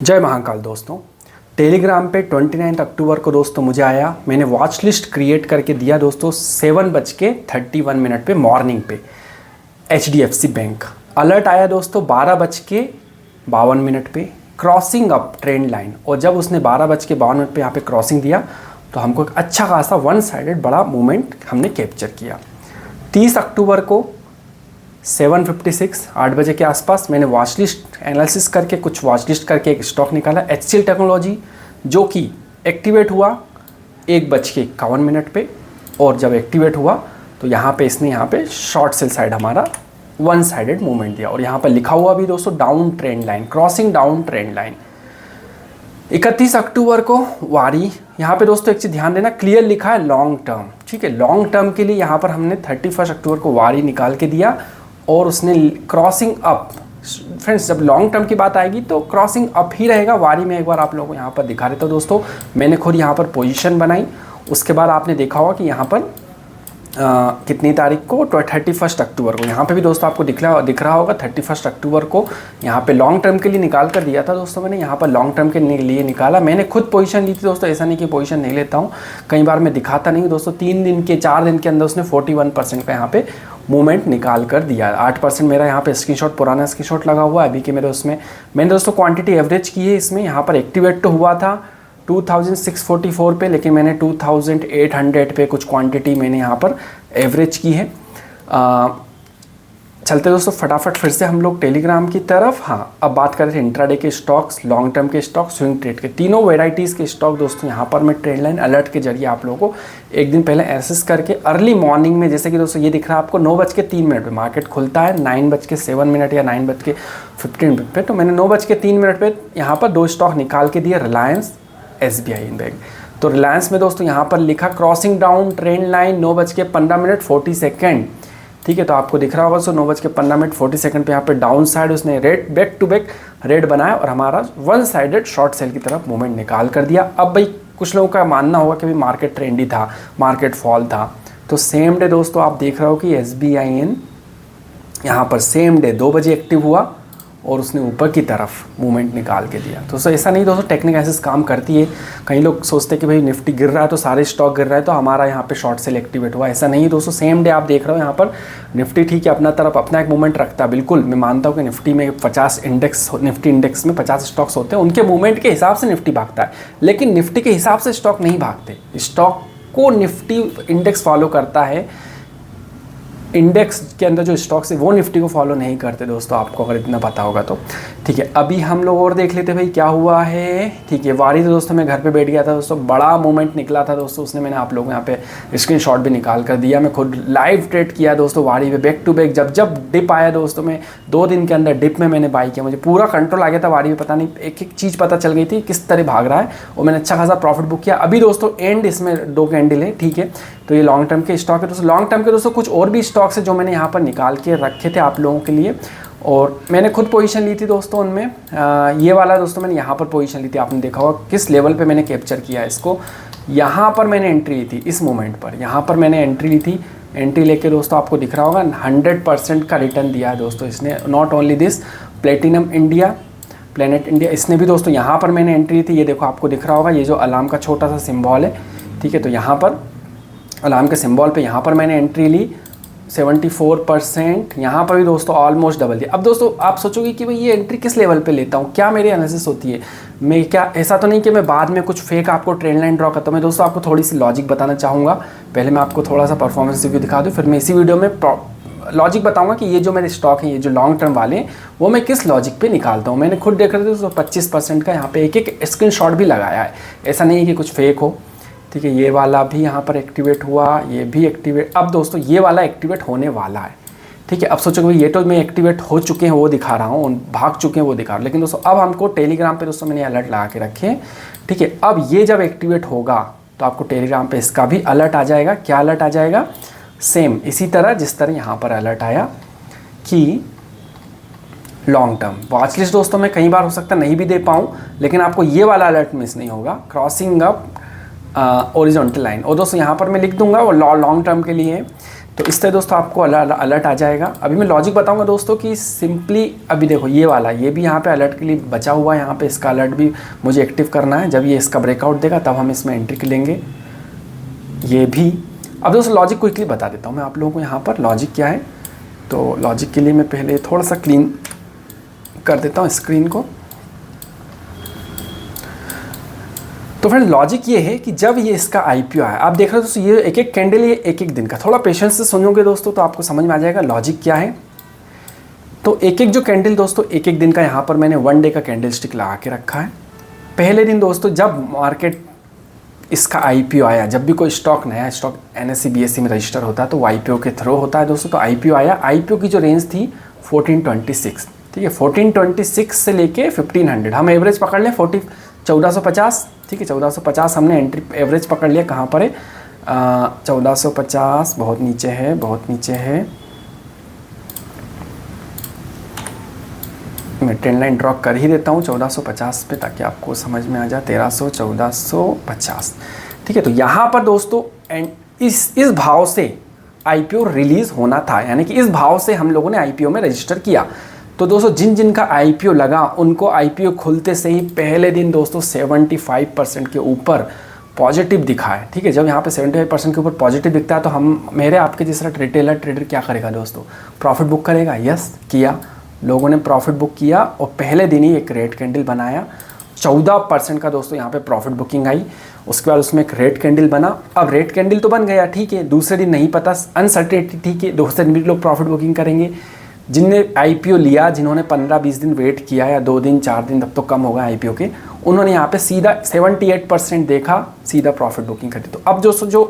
जय महाकाल दोस्तों। टेलीग्राम पे 29 अक्टूबर को दोस्तों मुझे आया, मैंने वॉच लिस्ट क्रिएट करके दिया दोस्तों 7:31 पे मॉर्निंग पे HDFC बैंक। अलर्ट आया दोस्तों 12:52 पे क्रॉसिंग अप ट्रेंड लाइन, और जब उसने 12:52 पे यहाँ पे क्रॉसिंग दिया तो हमको एक अच्छा खासा वन साइडेड बड़ा मूवमेंट हमने कैप्चर किया। 30 अक्टूबर को 7:56 8 बजे के आसपास मैंने वॉच लिस्ट एनालिसिस करके एक स्टॉक निकाला HCL टेक्नोलॉजी, जो कि एक्टिवेट हुआ 1:51 पे, और जब एक्टिवेट हुआ तो यहाँ पे इसने यहाँ पे शॉर्ट सेल साइड हमारा वन साइडेड मूवमेंट दिया, और यहाँ पर लिखा हुआ भी दोस्तों down trend line, crossing down trend line. 31 अक्टूबर को वारी, यहाँ पे दोस्तों एक चीज़ ध्यान देना, क्लियर लिखा है लॉन्ग टर्म, ठीक है। लॉन्ग टर्म के लिए यहाँ पर हमने 31 अक्टूबर को वारी निकाल के दिया और उसने क्रॉसिंग अप। फ्रेंड्स, जब लॉन्ग टर्म की बात आएगी तो क्रॉसिंग अप ही रहेगा। वारी में एक बार आप लोगों को यहाँ पर दिखा देता हूँ दोस्तों, मैंने खुद यहाँ पर पोजीशन बनाई। उसके बाद आपने देखा होगा कि यहाँ पर कितनी तारीख को, 31 अक्टूबर को यहाँ पे भी दोस्तों आपको दिख रहा होगा 31 अक्टूबर को यहाँ पे लॉन्ग टर्म के लिए निकाल कर दिया था दोस्तों। मैंने यहाँ पर लॉन्ग टर्म के लिए निकाला, मैंने खुद पोजीशन ली थी दोस्तों, ऐसा नहीं कि पोजीशन नहीं लेता हूँ, कई बार मैं दिखाता नहीं दोस्तों। 4 दिन के अंदर उसने 41% का यहाँ पे मूवमेंट निकाल कर दिया। 8% मेरा यहाँ पे स्क्रीनशॉट, पुराना स्क्रीनशॉट लगा हुआ है अभी के मेरे उसमें। मैंने दोस्तों क्वांटिटी एवरेज की है इसमें, यहाँ पर एक्टिवेट तो हुआ था 2644 पे, लेकिन मैंने 2800 पे कुछ क्वांटिटी मैंने यहाँ पर एवरेज की है। चलते दोस्तों फटाफट फिर से हम लोग टेलीग्राम की तरफ। हाँ, अब बात कर रहे थे इंट्राडे के स्टॉक्स, लॉन्ग टर्म के स्टॉक, स्विंग ट्रेड के, तीनों वेराइटीज़ के स्टॉक दोस्तों यहाँ पर मैं ट्रेंड लाइन अलर्ट के जरिए आप लोगों को एक दिन पहले एसेस करके अर्ली मॉर्निंग में, जैसे कि दोस्तों ये दिख रहा है आपको 9:03 पे मार्केट खुलता है, 9:07 या 9:15 पे, तो मैंने 9:03 पे यहाँ पर 2 स्टॉक निकाल के दिए, रिलायंस, SBI बैंक। तो रिलायंस में दोस्तों यहाँ पर लिखा crossing down trend line 9:15 40 second, ठीक है। तो आपको दिख रहा होगा सो 9:15 40 सेकंड पे यहाँ पे डाउन साइड उसने red back to back red बनाया और हमारा वन साइडेड शॉर्ट सेल की तरफ मूवमेंट निकाल कर दिया। अब भाई कुछ लोगों का मानना होगा कि भाई मार्केट ट्रेंडी था, मार्केट फॉल था, तो सेम डे दोस्तों आप देख रहे हो कि SBIN यहाँ पर सेम डे 2 बजे एक्टिव हुआ और उसने ऊपर की तरफ मूवमेंट निकाल के दिया। तो ऐसा नहीं दोस्तों, टेक्निक ऐसे काम करती है। कई लोग सोचते हैं कि भाई निफ्टी गिर रहा है तो सारे स्टॉक गिर रहा है तो हमारा यहाँ पे शॉर्ट सेल एक्टिवेट हुआ, ऐसा नहीं है दोस्तों। सेम डे आप देख रहे हो यहाँ पर निफ्टी ठीक है अपना तरफ अपना एक मूवमेंट रखता है, बिल्कुल मैं मानता हूँ कि निफ्टी में 50 इंडेक्स, निफ्टी इंडेक्स में 50 स्टॉक्स होते हैं, उनके मूवमेंट के हिसाब से निफ्टी भागता है, लेकिन निफ्टी के हिसाब से स्टॉक नहीं भागते। स्टॉक को निफ्टी इंडेक्स फॉलो करता है, इंडेक्स के अंदर जो स्टॉक्स है वो निफ्टी को फॉलो नहीं करते दोस्तों, आपको अगर इतना पता होगा तो, ठीक है। अभी हम लोग और देख लेते भाई क्या हुआ है, ठीक है। वारी तो दोस्तों मैं घर पे बैठ गया था दोस्तों, बड़ा मूवमेंट निकला था दोस्तों, उसने मैंने आप लोगों को यहाँ पे स्क्रीनशॉट भी निकाल कर दिया, मैं खुद लाइव ट्रेड किया दोस्तों वारी पे, बैक टू बैक। जब डिप आया दोस्तों, मैं 2 दिन के अंदर डिप में मैंने बाई किया, मुझे पूरा कंट्रोल आ गया था वारी में, पता नहीं एक एक चीज़ पता चल गई थी किस तरह भाग रहा है, और मैंने अच्छा खासा प्रॉफिट बुक किया। अभी दोस्तों एंड इसमें 2 कैंडल है, ठीक है। तो ये लॉन्ग टर्म के स्टॉक है दोस्तों। लॉन्ग टर्म के दोस्तों कुछ और भी स्टॉक्स है जो मैंने यहाँ पर निकाल के रखे थे आप लोगों के लिए, और मैंने खुद पोजीशन ली थी दोस्तों उनमें। ये वाला दोस्तों मैंने यहाँ पर पोजीशन ली थी, आपने देखा होगा किस लेवल पे मैंने कैप्चर किया है इसको। यहाँ पर मैंने एंट्री ली थी, इस मोमेंट पर यहाँ पर मैंने एंट्री ली थी। एंट्री लेके दोस्तों आपको दिख रहा होगा 100% का रिटर्न दिया है दोस्तों इसने। Not only this, platinum India, planet India, इसने भी दोस्तों यहाँ पर मैंने एंट्री ली थी। ये देखो आपको दिख रहा होगा ये जो अलार्म का छोटा सा सिम्बॉल है, ठीक है। तो यहाँ पर अलार्म के सिंबल पे यहाँ पर मैंने एंट्री ली 74%, यहाँ पर भी दोस्तों ऑलमोस्ट डबल दिया। अब दोस्तों आप सोचोगे कि भाई ये एंट्री किस लेवल पे लेता हूँ, क्या मेरी एनालिसिस होती है, मैं क्या ऐसा तो नहीं कि मैं बाद में कुछ फेक आपको ट्रेंड लाइन ड्रॉ करता हूँ। मैं दोस्तों आपको थोड़ी सी लॉजिक बताना चाहूँगा, पहले मैं आपको थोड़ा सा परफॉर्मेंस रिव्यू दिखा दूँ, फिर मैं इसी वीडियो में लॉजिक बताऊंगा कि ये जो मेरे स्टॉक हैं, ये जो लॉन्ग टर्म वाले हैं, वो मैं किस लॉजिक पे निकालता हूँ। मैंने खुद देख रहे थे 25% का यहाँ पे एक स्क्रीनशॉट भी लगाया है, ऐसा नहीं है कि कुछ फेक हो, ठीक है। ये वाला भी यहाँ पर एक्टिवेट हुआ, ये भी एक्टिवेट, अब दोस्तों ये वाला एक्टिवेट होने वाला है, ठीक है। अब सोचो भाई ये तो मैं एक्टिवेट हो चुके हैं वो दिखा रहा हूँ, भाग चुके हैं वो दिखा रहा हूँ, लेकिन दोस्तों अब हमको टेलीग्राम पे दोस्तों मैंने अलर्ट लगा के रखे हैं, ठीक है। अब ये जब एक्टिवेट होगा तो आपको टेलीग्राम पे इसका भी अलर्ट आ जाएगा। क्या अलर्ट आ जाएगा, सेम इसी तरह जिस तरह यहाँ पर अलर्ट आया कि लॉन्ग टर्म वॉच लिस्ट दोस्तों मैं कई बार हो सकता नहीं भी दे पाऊँ, लेकिन आपको ये वाला अलर्ट मिस नहीं होगा, क्रॉसिंग अप ओरिजेंटल लाइन। और दोस्तों यहाँ पर मैं लिख दूंगा वो लॉन्ग टर्म के लिए, तो इस तरह दोस्तों आपको अलर्ट आ जाएगा। अभी मैं लॉजिक बताऊंगा दोस्तों कि सिंपली अभी देखो ये वाला, ये भी यहाँ पे अलर्ट के लिए बचा हुआ है, यहाँ पे इसका अलर्ट भी मुझे एक्टिव करना है। जब ये इसका ब्रेकआउट देगा तब हम इसमें एंट्री लेंगे, ये भी। अब दोस्तों लॉजिक क्विकली बता देता हूँ मैं आप लोगों को यहाँ पर लॉजिक क्या है। तो लॉजिक के लिए मैं पहले थोड़ा सा क्लीन कर देता हूँ स्क्रीन को। तो फ्रेंड लॉजिक ये है कि जब ये इसका आईपीओ आया, आप देख रहे हो दोस्तों ये एक एक कैंडल, ये एक एक दिन का, थोड़ा पेशेंस से सुनोगे दोस्तों तो आपको समझ में आ जाएगा लॉजिक क्या है। तो एक एक जो कैंडल दोस्तों एक एक दिन का, यहाँ पर मैंने 1 डे का कैंडल स्टिक लगा के रखा है। पहले दिन दोस्तों जब मार्केट इसका आईपीओ आया, जब भी कोई स्टॉक नया स्टॉक एनएससी बीएससी में रजिस्टर होता है तो आईपीओ के थ्रू होता है दोस्तों। तो आईपीओ आया, आईपीओ की जो रेंज थी 1426, ठीक है, 1426 से लेके 1500, हम एवरेज पकड़ लें 1450, ठीक है, 1450 हमने एंट्री एवरेज पकड़ लिया। कहाँ पर है 1450, बहुत नीचे है, बहुत नीचे है। मैं ट्रेंड लाइन ड्रॉ कर ही देता हूँ 1450 पे ताकि आपको समझ में आ जाए। 1300, 1450, ठीक है। तो यहाँ पर दोस्तों इस भाव से आईपीओ रिलीज़ होना था, यानी कि इस भाव से हम लोगों ने आईपीओ में रजिस्टर किया। तो दोस्तों जिन जिन का आईपीओ लगा उनको आईपीओ खुलते से ही पहले दिन दोस्तों 75% के ऊपर पॉजिटिव दिखा है, ठीक है। जब यहाँ पे 75% के ऊपर पॉजिटिव दिखता है तो हम मेरे आपके जैसा रिटेलर ट्रेडर क्या करेगा दोस्तों, प्रॉफिट बुक करेगा। यस किया, लोगों ने प्रॉफिट बुक किया और पहले दिन ही एक रेड कैंडल बनाया। 14% का दोस्तों यहाँ पे प्रॉफिट बुकिंग आई। उसके बाद उसमें एक रेड कैंडल बना। अब रेड कैंडल तो बन गया, ठीक है, दूसरे दिन नहीं पता, अनसर्टेनिटी, ठीक है, दूसरे दिन भी लोग प्रॉफिट बुकिंग करेंगे। जिनने आईपीओ लिया, जिन्होंने 15-20 दिन वेट किया या 2 दिन 4 दिन, तब तो कम हो गए आईपीओ के, उन्होंने यहाँ पे सीधा 78% देखा, सीधा प्रॉफिट बुकिंग करी। तो अब दोस्तों जो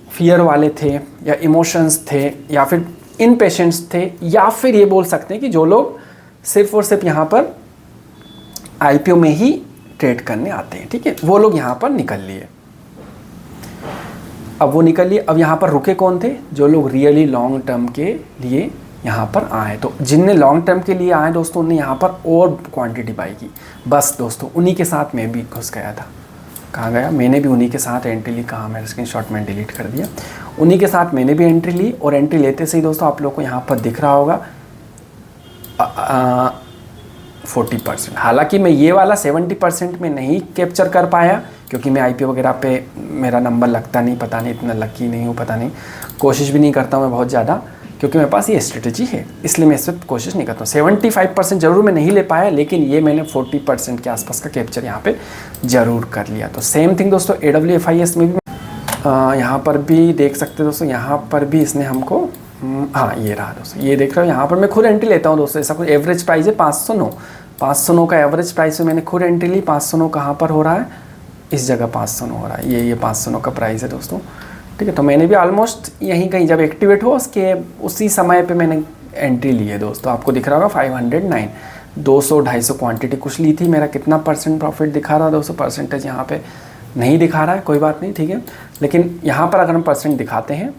फियर वाले थे या इमोशंस थे या फिर इनपेशेंट्स थे या फिर ये बोल सकते हैं कि जो लोग सिर्फ और सिर्फ यहाँ पर आईपीओ में ही ट्रेड करने आते हैं, ठीक है, वो लोग यहाँ पर निकल लिए। अब वो निकल लिए। अब यहाँ पर रुके कौन थे, जो लोग रियली लॉन्ग टर्म के लिए यहाँ पर आए। तो जिनने लॉन्ग टर्म के लिए आए दोस्तों उन्होंने यहाँ पर और क्वांटिटी बाई की। बस दोस्तों उन्हीं के साथ मैं भी घुस गया था। कहाँ गया, मैंने भी उन्हीं के साथ एंट्री ली। कहाँ, मेरा स्क्रीनशॉट में डिलीट कर दिया। उन्हीं के साथ मैंने भी एंट्री ली और एंट्री लेते से ही दोस्तों आप लोग को यहाँ पर दिख रहा होगा 40%। हालांकि मैं ये वाला 70% में नहीं कैप्चर कर पाया क्योंकि मैं आईपीओ वगैरह पे मेरा नंबर लगता नहीं, पता नहीं, इतना लकी नहीं हूँ, पता नहीं, कोशिश भी नहीं करता हूँ मैं बहुत ज़्यादा क्योंकि मेरे पास ये स्ट्रेटजी है, इसलिए मैं इस पर कोशिश नहीं करता हूँ। 75% ज़रूर मैं नहीं ले पाया, लेकिन ये मैंने 40% के आसपास का कैप्चर यहाँ पे ज़रूर कर लिया। तो सेम थिंग दोस्तों AWFIS में भी यहाँ पर भी देख सकते हो दोस्तों, यहाँ पर भी इसने हमको हाँ ये रहा दोस्तों, ये देख रहे हो, यहाँ पर मैं खुद एंट्री लेता हूँ दोस्तों। ऐसा कुछ एवरेज प्राइस है 509, 509 का एवरेज प्राइस है, मैंने खुद एंट्री ली। 509 कहाँ पर हो रहा है, इस जगह 509 हो रहा है, ये 509 का प्राइस है दोस्तों, ठीक है। तो मैंने भी ऑलमोस्ट यहीं कहीं जब एक्टिवेट हो उसके उसी समय पे मैंने एंट्री ली है दोस्तों। आपको दिख रहा होगा 509, 200-250 क्वांटिटी कुछ ली थी। मेरा कितना % प्रॉफिट दिखा रहा है दोस्तों, परसेंटेज यहाँ पे नहीं दिखा रहा है, कोई बात नहीं, ठीक है। लेकिन यहाँ पर अगर हम % दिखाते हैं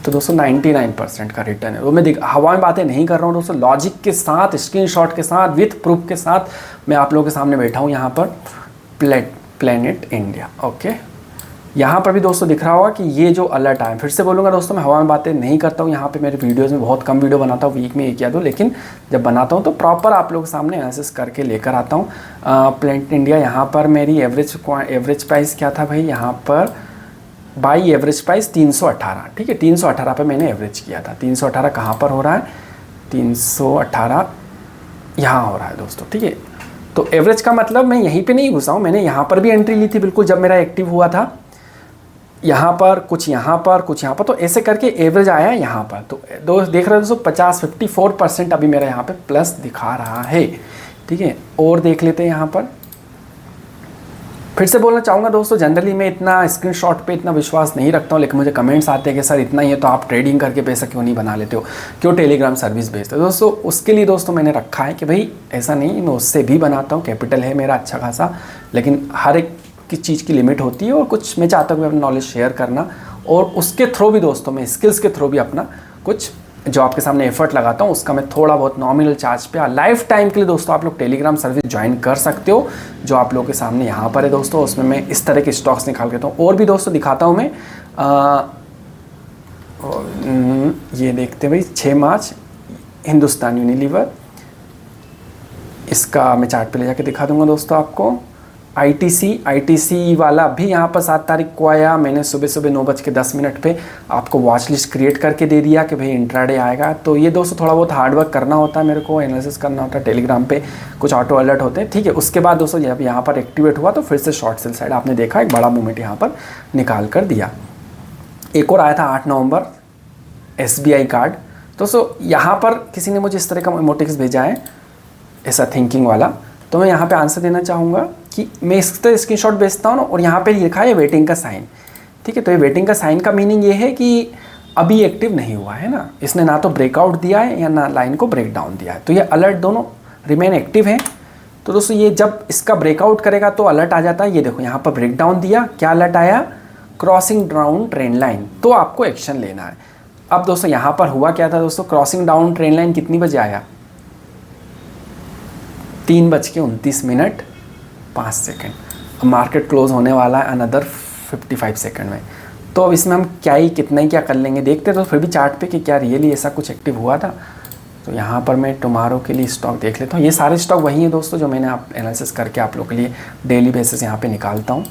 तो दोस्तों 99% का रिटर्न है। वो मैं हवा में बातें नहीं कर रहा हूँ दोस्तों, लॉजिक के साथ, स्क्रीनशॉट के साथ, विथ प्रूफ के साथ मैं आप लोगों के सामने बैठा हूँ यहाँ पर। Planet India, okay. यहाँ पर भी दोस्तों दिख रहा होगा कि ये जो अलर्ट आए, फिर से बोलूँगा दोस्तों मैं हवा में बातें नहीं करता हूँ। यहाँ पे मेरे वीडियोस में बहुत कम वीडियो बनाता हूँ, वीक में 1 या 2, लेकिन जब बनाता हूँ तो प्रॉपर आप लोगों के सामने एनालिसिस करके लेकर आता हूँ। प्लेनेट इंडिया यहाँ पर मेरी एवरेज प्राइस क्या था भाई, यहाँ पर बाई एवरेज प्राइस 318, ठीक है, 318 पे मैंने एवरेज किया था। 318 कहाँ पर हो रहा है, 318 यहाँ हो रहा है दोस्तों, ठीक है। तो एवरेज का मतलब मैं यहीं पे नहीं घुसा हूँ, मैंने यहाँ पर भी एंट्री ली थी बिल्कुल जब मेरा एक्टिव हुआ था। यहाँ पर कुछ, यहाँ पर कुछ, यहाँ पर, तो ऐसे करके एवरेज आया यहाँ पर। तो दोस्त देख रहे हो दोस्तों 54% अभी मेरा यहाँ पे प्लस दिखा रहा है, ठीक है। और देख लेते हैं यहाँ पर। फिर से बोलना चाहूँगा दोस्तों, जनरली मैं इतना स्क्रीनशॉट पे इतना विश्वास नहीं रखता हूँ, लेकिन मुझे कमेंट्स आते हैं कि सर इतना ही है तो आप ट्रेडिंग करके पैसा क्यों नहीं बना लेते हो, क्यों टेलीग्राम सर्विस भेजते हो। दोस्तों उसके लिए दोस्तों मैंने रखा है कि भाई ऐसा नहीं, मैं उससे भी बनाता हूँ, कैपिटल है मेरा अच्छा खासा, लेकिन हर एक की चीज़ की लिमिट होती है और कुछ मैं चाहता हूँ अपना नॉलेज शेयर करना, और उसके थ्रू भी दोस्तों मैं स्किल्स के थ्रू भी अपना कुछ जो आपके सामने एफर्ट लगाता हूँ उसका मैं थोड़ा बहुत नॉमिनल चार्ज पे लाइफ टाइम के लिए दोस्तों आप लोग टेलीग्राम सर्विस ज्वाइन कर सकते हो, जो आप लोगों के सामने यहाँ पर है दोस्तों। उसमें मैं इस तरह के स्टॉक्स निकाल के देता हूँ, और भी दोस्तों दिखाता हूँ मैं और ये देखते भाई 6 मार्च हिंदुस्तान यूनिलीवर, इसका मैं चार्ट पे ले जाके दिखा दूंगा दोस्तों आपको। आईटीसी वाला भी यहाँ पर 7 तारीख को आया। मैंने सुबह सुबह 9:10 पे आपको वॉच लिस्ट क्रिएट करके दे दिया कि भाई इंट्राडे आएगा। तो ये दोस्तों थोड़ा बहुत हार्डवर्क करना होता है, मेरे को एनालिसिस करना होता है, टेलीग्राम पे कुछ ऑटो अलर्ट होते हैं, ठीक है। उसके बाद दोस्तों जब यहाँ पर एक्टिवेट हुआ तो फिर से शॉर्ट सेल साइड आपने देखा एक बड़ा मूवमेंट यहाँ पर निकाल कर दिया। एक और आया था 8 नवंबर SBI कार्ड। दोस्तों यहाँ पर किसी ने मुझे इस तरह का इमोटिक्स भेजा है, ऐसा थिंकिंग वाला, तो मैं यहाँ पे आंसर देना चाहूँगा कि मैं इस तरह स्क्रीनशॉट भेजता हूँ ना, और यहाँ पे लिखा है वेटिंग का साइन, ठीक है। तो ये वेटिंग का साइन का मीनिंग ये है कि अभी एक्टिव नहीं हुआ है ना, इसने ना तो ब्रेकआउट दिया है या ना लाइन को ब्रेक डाउन दिया है, तो ये अलर्ट दोनों रिमेन एक्टिव है। तो दोस्तों ये जब इसका ब्रेकआउट करेगा तो अलर्ट आ जाता है। ये देखो यहाँ पर ब्रेक डाउन दिया, क्या अलर्ट आया, क्रॉसिंग डाउन ट्रेंड लाइन, तो आपको एक्शन लेना है। अब दोस्तों यहाँ पर हुआ क्या था दोस्तों, क्रॉसिंग डाउन ट्रेंड लाइन कितनी बजे आया, 3:29 अब मार्केट क्लोज होने वाला है अनदर 55 सेकंड में। तो अब इसमें हम क्या कर लेंगे देखते हैं तो फिर भी चार्ट पे कि क्या रियली ऐसा कुछ एक्टिव हुआ था। तो यहाँ पर मैं टुमारो के लिए स्टॉक देख लेता हूँ। ये सारे स्टॉक वही हैं दोस्तों जो मैंने आप एनालिसिस करके आप लोग के लिए डेली बेसिस यहाँ पे निकालता हूँ।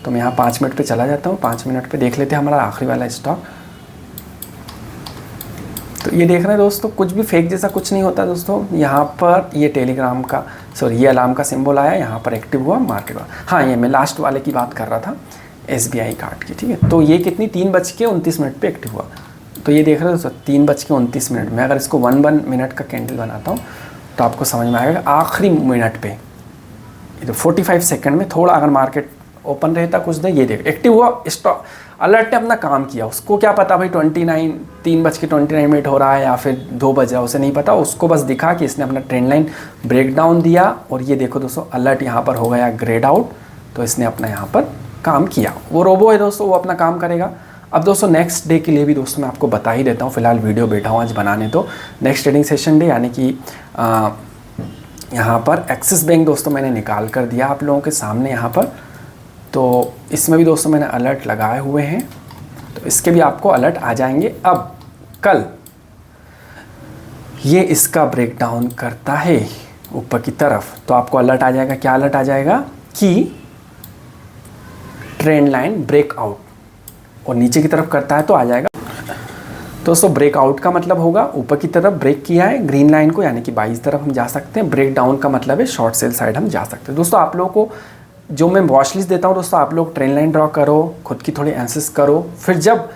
तो मैं यहाँ 5 मिनट पे चला जाता हूँ, 5 मिनट पे देख लेते हैं हमारा आखिरी वाला स्टॉक। तो ये देख रहे हैं दोस्तों, कुछ भी फेक जैसा कुछ नहीं होता दोस्तों। यहाँ पर ये टेलीग्राम का ये अलार्म का सिंबल आया, यहाँ पर एक्टिव हुआ मार्केट हुआ। हाँ, ये मैं लास्ट वाले की बात कर रहा था SBI कार्ड की, ठीक है। तो ये कितनी 3:29 पे एक्टिव हुआ। तो ये देख रहे हो दोस्तों 3:29 में अगर इसको 1 मिनट का कैंडल बनाता हूँ तो आपको समझ में आएगा आखिरी मिनट पे ये तो 45 सेकंड में थोड़ा अगर मार्केट ओपन रहता कुछ देर, ये देखो एक्टिव हुआ स्टॉक, अलर्ट ने अपना काम किया। उसको क्या पता भाई 3:29 हो रहा है या फिर 2 बज रहा है, उसे नहीं पता। उसको बस दिखा कि इसने अपना ट्रेंड लाइन ब्रेक डाउन दिया और ये देखो दोस्तों अलर्ट यहाँ पर हो गया ग्रेड आउट, तो इसने अपना यहाँ पर काम किया। वो रोबो है दोस्तों, वो अपना काम करेगा। अब दोस्तों नेक्स्ट डे के लिए भी दोस्तों मैं आपको बता ही देता हूँ, फिलहाल वीडियो बैठा हूँ आज बनाने। तो नेक्स्ट ट्रेडिंग सेशन डे यानी कि यहाँ पर एक्सिस बैंक दोस्तों मैंने निकाल कर दिया आप लोगों के सामने यहाँ पर। तो इसमें भी दोस्तों मैंने अलर्ट लगाए हुए हैं, तो इसके भी आपको अलर्ट आ जाएंगे। अब कल ये इसका ब्रेक डाउन करता है ऊपर की तरफ तो आपको अलर्ट आ जाएगा। क्या अलर्ट आ जाएगा कि ट्रेंड लाइन ब्रेकआउट, और नीचे की तरफ करता है तो आ जाएगा दोस्तों ब्रेकआउट का मतलब होगा ऊपर की तरफ ब्रेक किया है ग्रीन लाइन को, यानी कि 22 तरफ हम जा सकते हैं। ब्रेक डाउन का मतलब है शॉर्ट सेल साइड हम जा सकते हैं। दोस्तों आप लोगों को जो मैं वॉच लिस्ट देता हूँ दोस्तों, आप लोग ट्रेंड लाइन ड्रॉ करो, खुद की थोड़ी एनालिसिस करो, फिर जब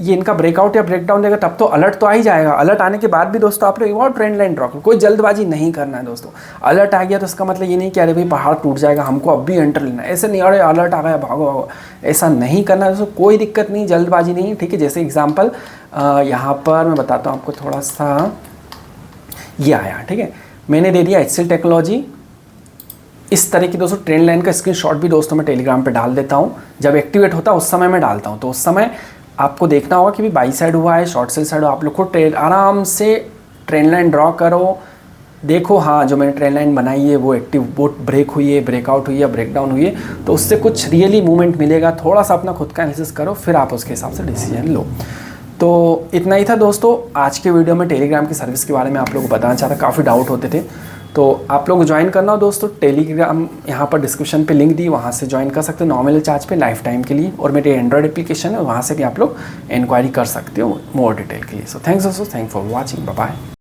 ये इनका ब्रेकआउट या ब्रेकडाउन देगा तब तो अलर्ट तो आ ही जाएगा। अलर्ट आने के बाद भी दोस्तों आप लोग एक और ट्रेंड लाइन ड्रॉ करो, कोई जल्दबाजी नहीं करना है दोस्तों। अलर्ट आ गया तो इसका मतलब ये नहीं कि अरे भाई पहाड़ टूट जाएगा हमको अब भी एंटर लेना है, ऐसे नहीं अरे अलर्ट आ गया भागो भागो, ऐसा नहीं करना है दोस्तों। कोई दिक्कत नहीं, जल्दबाजी नहीं, ठीक है। जैसे एग्जाम्पल यहाँ पर मैं बताता हूँ आपको थोड़ा सा, ये आया, ठीक है, मैंने दे दिया HCL टेक्नोलॉजी। इस तरह की दोस्तों ट्रेंड लाइन का स्क्रीनशॉट भी दोस्तों मैं टेलीग्राम पे डाल देता हूँ, जब एक्टिवेट होता है उस समय मैं डालता हूँ। तो उस समय आपको देखना होगा कि भी बाई साइड हुआ है शॉर्ट सेल साइड, आप लोग को आराम से ट्रेंड लाइन ड्रॉ करो, देखो हाँ जो मैंने ट्रेंड लाइन बनाई है वो एक्टिव, वो ब्रेक हुई है, ब्रेकआउट हुई है, ब्रेक डाउन हुई है, तो उससे कुछ रियली मूवमेंट मिलेगा। थोड़ा सा अपना खुद का एनालिसिस करो, फिर आप उसके हिसाब से डिसीजन लो। तो इतना ही था दोस्तों आज के वीडियो में टेलीग्राम की सर्विस के बारे में आप लोगों को बताना चाहता, काफ़ी डाउट होते थे। तो आप लोग ज्वाइन करना हो दोस्तों, टेलीग्राम यहाँ पर डिस्क्रिप्शन पे लिंक दी, वहाँ से ज्वाइन कर सकते हो नॉमिनल चार्ज पे लाइफ टाइम के लिए। और मेरे एंड्रॉयड एप्लीकेशन है, वहाँ से भी आप लोग इंक्वायरी कर सकते हो मोर डिटेल के लिए। सो थैंक्स दोस्तों, thank for watching, bye bye.